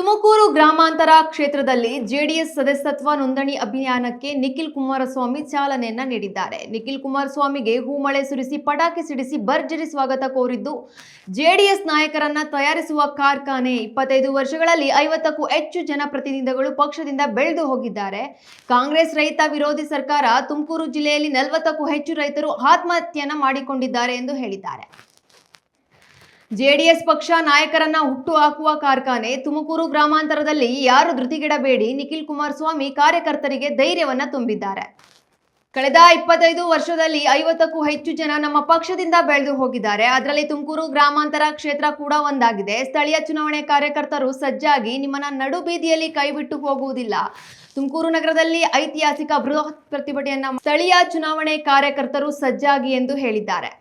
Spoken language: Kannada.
ತುಮಕೂರು ಗ್ರಾಮಾಂತರ ಕ್ಷೇತ್ರದಲ್ಲಿ ಜೆಡಿಎಸ್ ಸದಸ್ಯತ್ವ ನೋಂದಣಿ ಅಭಿಯಾನಕ್ಕೆ ನಿಖಿಲ್ ಕುಮಾರಸ್ವಾಮಿ ಚಾಲನೆಯನ್ನ ನೀಡಿದ್ದಾರೆ. ನಿಖಿಲ್ ಕುಮಾರಸ್ವಾಮಿಗೆ ಹೂಮಳೆ ಸುರಿಸಿ ಪಟಾಕಿ ಸಿಡಿಸಿ ಭರ್ಜರಿ ಸ್ವಾಗತ ಕೋರಿದ್ದು ಜೆಡಿಎಸ್ ನಾಯಕರನ್ನ ತಯಾರಿಸುವ ಕಾರ್ಖಾನೆ. 25 ವರ್ಷಗಳಲ್ಲಿ 50ಕ್ಕೂ ಹೆಚ್ಚು ಜನಪ್ರತಿನಿಧಿಗಳು ಪಕ್ಷದಿಂದ ಬೆಳೆದು ಹೋಗಿದ್ದಾರೆ. ಕಾಂಗ್ರೆಸ್ ರೈತ ವಿರೋಧಿ ಸರ್ಕಾರ ತುಮಕೂರು ಜಿಲ್ಲೆಯಲ್ಲಿ 40ಕ್ಕೂ ಹೆಚ್ಚು ರೈತರು ಆತ್ಮಹತ್ಯೆಯನ್ನ ಮಾಡಿಕೊಂಡಿದ್ದಾರೆ ಎಂದು ಹೇಳಿದ್ದಾರೆ. ಜೆಡಿಎಸ್ ಪಕ್ಷ ನಾಯಕರನ್ನ ಹುಟ್ಟು ಹಾಕುವ ಕಾರ್ಖಾನೆ. ತುಮಕೂರು ಗ್ರಾಮಾಂತರದಲ್ಲಿ ಯಾರು ಧೃತಿಗೆಡಬೇಡಿ, ನಿಖಿಲ್ ಕುಮಾರಸ್ವಾಮಿ ಕಾರ್ಯಕರ್ತರಿಗೆ ಧೈರ್ಯವನ್ನ ತುಂಬಿದ್ದಾರೆ. ಕಳೆದ 25 ವರ್ಷದಲ್ಲಿ 50ಕ್ಕೂ ಹೆಚ್ಚು ಜನ ನಮ್ಮ ಪಕ್ಷದಿಂದ ಬೆಳೆದು ಹೋಗಿದ್ದಾರೆ. ಅದರಲ್ಲಿ ತುಮಕೂರು ಗ್ರಾಮಾಂತರ ಕ್ಷೇತ್ರ ಕೂಡ ಒಂದಾಗಿದೆ. ಸ್ಥಳೀಯ ಚುನಾವಣೆ ಕಾರ್ಯಕರ್ತರು ಸಜ್ಜಾಗಿ, ನಿಮ್ಮನ್ನ ನಡು ಬೀದಿಯಲ್ಲಿ ಕೈಬಿಟ್ಟು ಹೋಗುವುದಿಲ್ಲ. ತುಮಕೂರು ನಗರದಲ್ಲಿ ಐತಿಹಾಸಿಕ ಬೃಹತ್ ಪ್ರತಿಭಟನೆಯನ್ನ ಸ್ಥಳೀಯ ಚುನಾವಣೆ ಕಾರ್ಯಕರ್ತರು ಸಜ್ಜಾಗಿ ಎಂದು ಹೇಳಿದ್ದಾರೆ.